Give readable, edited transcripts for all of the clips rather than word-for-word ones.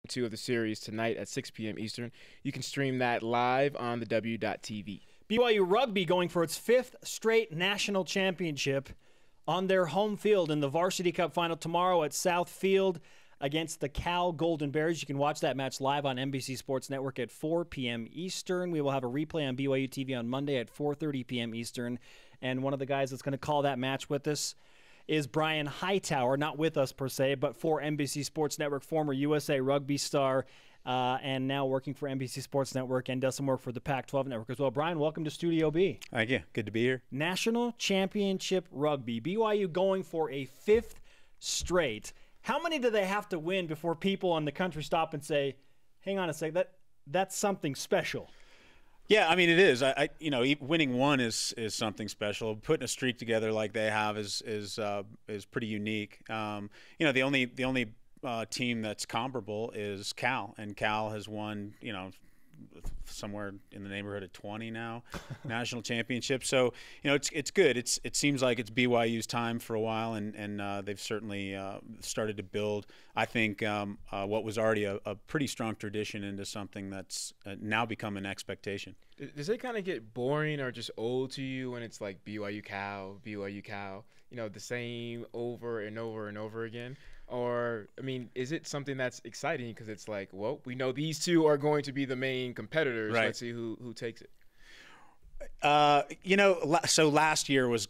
2 of the series tonight at 6 p.m. Eastern. You can stream that live on the BYUtv. BYU Rugby going for its 5th straight national championship on their home field in the Varsity Cup final tomorrow at South Field against the Cal Golden Bears. You can watch that match live on NBC Sports Network at 4 p.m. Eastern. We will have a replay on BYUtv on Monday at 4:30 p.m. Eastern. And one of the guys that's going to call that match with us is Brian Hightower, not with us per se, but for NBC Sports Network, former USA Rugby star, and now working for NBC Sports Network and does some work for the Pac-12 Network as well. Brian, welcome to Studio B. Thank you. Good to be here. National Championship Rugby. BYU going for a 5th straight. How many do they have to win before people in the country stop and say, hang on a sec, that's something special? Yeah, I mean it is. Winning one is something special. Putting a streak together like they have is pretty unique. The only team that's comparable is Cal, and Cal has won somewhere in the neighborhood of 20 now national championships. So it's good. It seems like it's BYU's time for a while, and they've certainly started to build, I think, what was already a pretty strong tradition into something that's now become an expectation. Does it kind of get boring or just old to you when it's like BYU Cal, the same over and over and over again? Or, I mean, is it something that's exciting because it's like, well, we know these two are going to be the main competitors. Right. Let's see who takes it. So last year was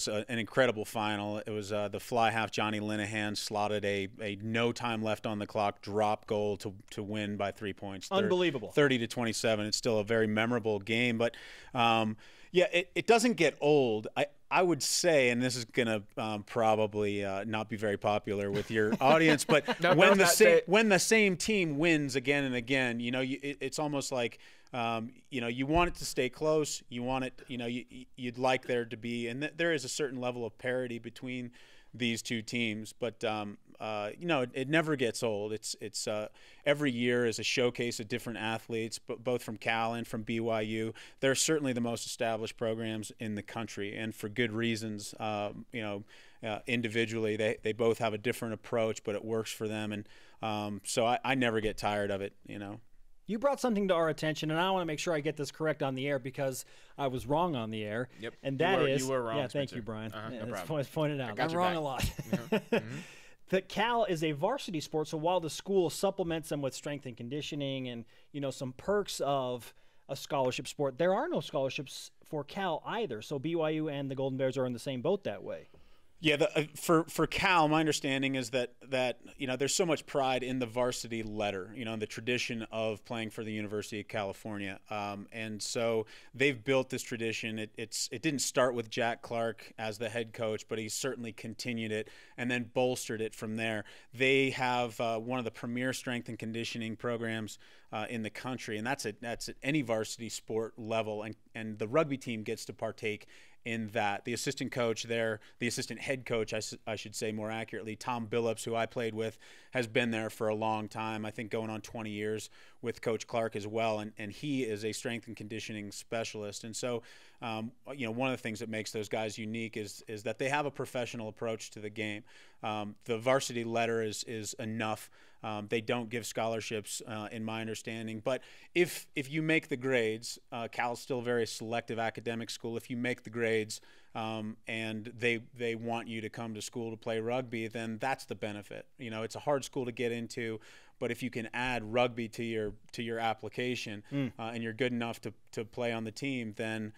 an incredible final. It was the fly half Johnny Linehan slotted a no time left on the clock drop goal to win by 3 points. Unbelievable. 30-27. It's still a very memorable game, but it doesn't get old. I would say, and this is going to probably not be very popular with your audience, but when the same team wins again and again, it's almost like you want it to stay close. You want it, you'd like there to be, and there is a certain level of parity between these two teams, but it never gets old. It's every year is a showcase of different athletes, both from Cal and from BYU. They're certainly the most established programs in the country, and for good reasons. Individually, they both have a different approach, but it works for them, and so I never get tired of it. You brought something to our attention, and I want to make sure I get this correct on the air because I was wrong on the air. Yep. And you were wrong. Yeah, thank Spencer. you, Brian. No problem. It's pointed out. I'm wrong a lot. Mm-hmm. That Cal is a varsity sport, so while the school supplements them with strength and conditioning and some perks of a scholarship sport, there are no scholarships for Cal either. So BYU and the Golden Bears are in the same boat that way. Yeah, for Cal, my understanding is that there's so much pride in the varsity letter, the tradition of playing for the University of California, and so they've built this tradition. It didn't start with Jack Clark as the head coach, but he certainly continued it and then bolstered it from there. They have one of the premier strength and conditioning programs in the country, and that's at any varsity sport level, and the rugby team gets to partake in that. The assistant coach there, the assistant head coach, I should say more accurately, Tom Billups, who I played with, has been there for a long time, I think going on 20 years with Coach Clark as well, and he is a strength and conditioning specialist. And so, one of the things that makes those guys unique is that they have a professional approach to the game. The varsity letter is enough. They don't give scholarships, in my understanding. But if you make the grades, Cal's still a very selective academic school. If you make the grades and they want you to come to school to play rugby, then that's the benefit. It's a hard school to get into, but if you can add rugby to your application and you're good enough to play on the team, then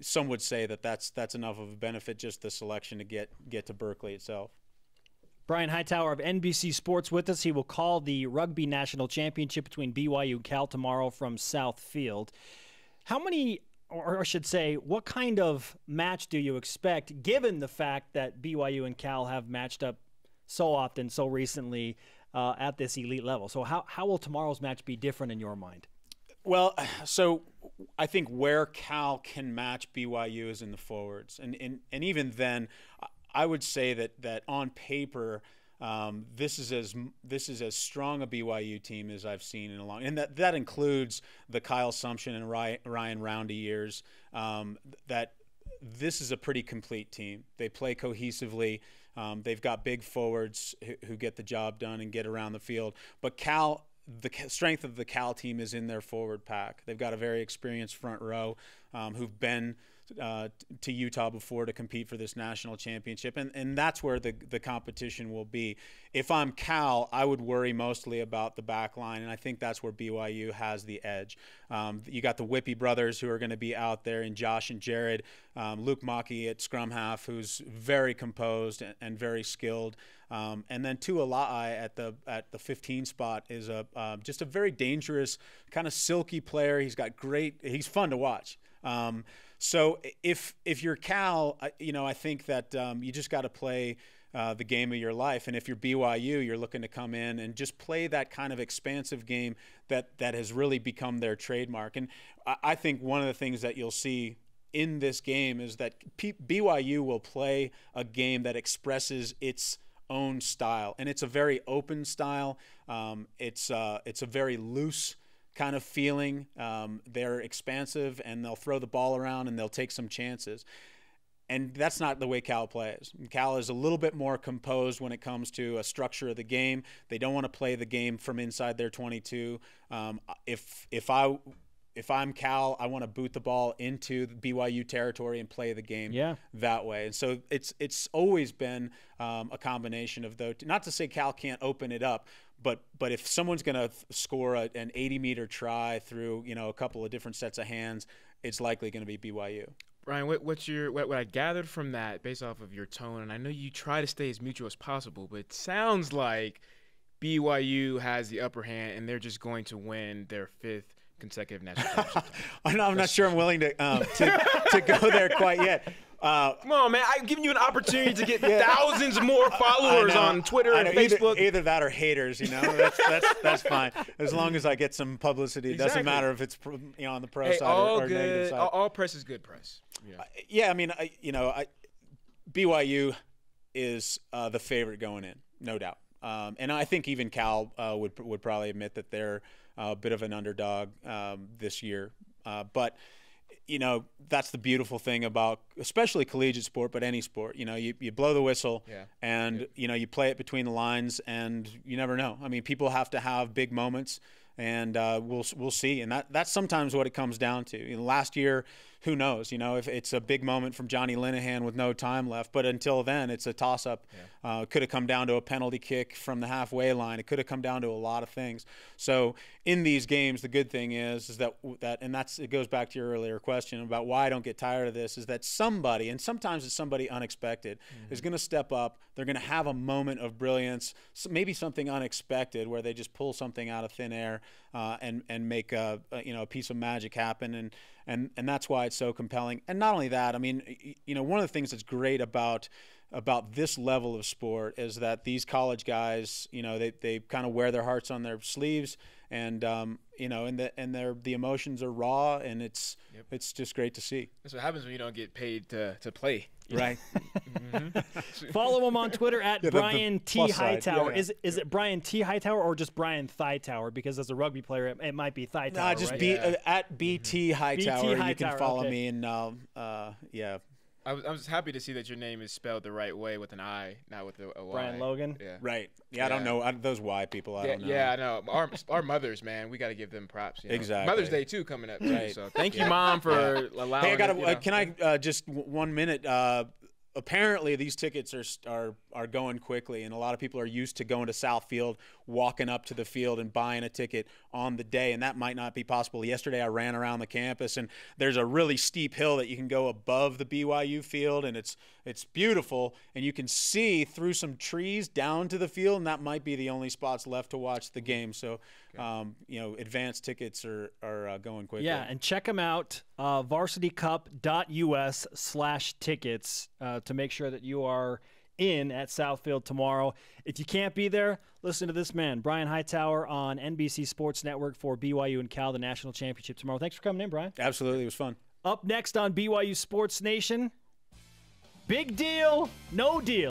some would say that's enough of a benefit, just the selection to get to Berkeley itself. Brian Hightower of NBC Sports with us. He will call the Rugby National Championship between BYU and Cal tomorrow from South Field. How many, or I should say, what kind of match do you expect, given the fact that BYU and Cal have matched up so often, so recently at this elite level? So how will tomorrow's match be different in your mind? Well, so I think where Cal can match BYU is in the forwards. And even then, I would say that on paper, this is as strong a BYU team as I've seen in a long, and that includes the Kyle Sumption and Ryan Roundy years. That this is a pretty complete team. They play cohesively. They've got big forwards who get the job done and get around the field. But Cal the strength of the Cal team is in their forward pack. They've got a very experienced front row who've been to Utah before to compete for this national championship, and that's where the competition will be. If I'm Cal, I would worry mostly about the back line, and I think that's where BYU has the edge. You got the Whippy brothers who are going to be out there, and Josh and Jared, Luke Maki at scrum half, who's very composed and very skilled, and then Tuolai at the 15 spot is just a very dangerous, kind of silky player. He's fun to watch. So if you're Cal, I think that you just got to play the game of your life. And if you're BYU, you're looking to come in and just play that kind of expansive game that has really become their trademark. And I think one of the things that you'll see in this game is that BYU will play a game that expresses its own style, and it's a very open style. It's a very loose kind of feeling. They're expansive, and they'll throw the ball around, and they'll take some chances. And that's not the way Cal plays. Cal is a little bit more composed when it comes to a structure of the game. They don't want to play the game from inside their 22. If I'm Cal, I want to boot the ball into the BYU territory and play the game that way. And so it's always been a combination of those. Not to say Cal can't open it up, but if someone's going to score an 80-meter try through a couple of different sets of hands, it's likely going to be BYU. Brian, what I gathered from that, based off of your tone, and I know you try to stay as mutual as possible, but it sounds like BYU has the upper hand, and they're just going to win their 5th consecutive national championship. I'm not sure I'm willing to go there quite yet. Come on, man! I've given you an opportunity to get thousands more followers on Twitter and Facebook. Either that or haters, that's fine. As long as I get some publicity, it doesn't matter if it's on the pro side or negative side. All press is good press. BYU is the favorite going in, no doubt. And I think even Cal would probably admit that they're a bit of an underdog this year, but. That's the beautiful thing about especially collegiate sport, but any sport. You blow the whistle and, you play it between the lines, and you never know. I mean, people have to have big moments, and we'll see. And that's sometimes what it comes down to. Last year, who knows, if it's a big moment from Johnny Linehan with no time left. But until then, it's a toss-up. It could have come down to a penalty kick from the halfway line. It could have come down to a lot of things. So in these games, the good thing is that it goes back to your earlier question about why I don't get tired of this, is that somebody, and sometimes it's somebody unexpected, is going to step up. They're going to have a moment of brilliance, maybe something unexpected where they just pull something out of thin air and make a piece of magic happen. And that's why it's so compelling. And not only that, I mean, one of the things that's great about this level of sport is that these college guys, they kind of wear their hearts on their sleeves, and the emotions are raw, and it's just great to see. That's what happens when you don't get paid to play. Right. Follow him on Twitter at Brian T. Hightower. Is it Brian T. Hightower or just Brian Thightower? Because as a rugby player, it might be Thightower. No, just right? At BT Hightower. BT you can follow okay. me, and I was happy to see that your name is spelled the right way with an I, not with a Y. Brian Logan. Yeah. Right. Yeah, I don't know those Y people. I don't know. Yeah, I know. Our mothers, man, we got to give them props. Exactly. Mother's Day too coming up. Too, right. So thank you, Mom, for allowing. Hey, I got. Can I just 1 minute? Apparently, these tickets are going quickly, and a lot of people are used to going to Southfield, walking up to the field and buying a ticket on the day, and that might not be possible. Yesterday, I ran around the campus, and there's a really steep hill that you can go above the BYU field, and it's beautiful, and you can see through some trees down to the field, and that might be the only spots left to watch the game. So, advanced tickets are going quickly. Yeah, and check them out, varsitycup.us/tickets to make sure that you are in at Southfield tomorrow. If you can't be there, listen to this man, Brian Hightower, on NBC Sports Network for BYU and Cal, the national championship tomorrow. Thanks for coming in, Brian. Absolutely. It was fun. Up next on BYU Sports Nation, big deal, no deal.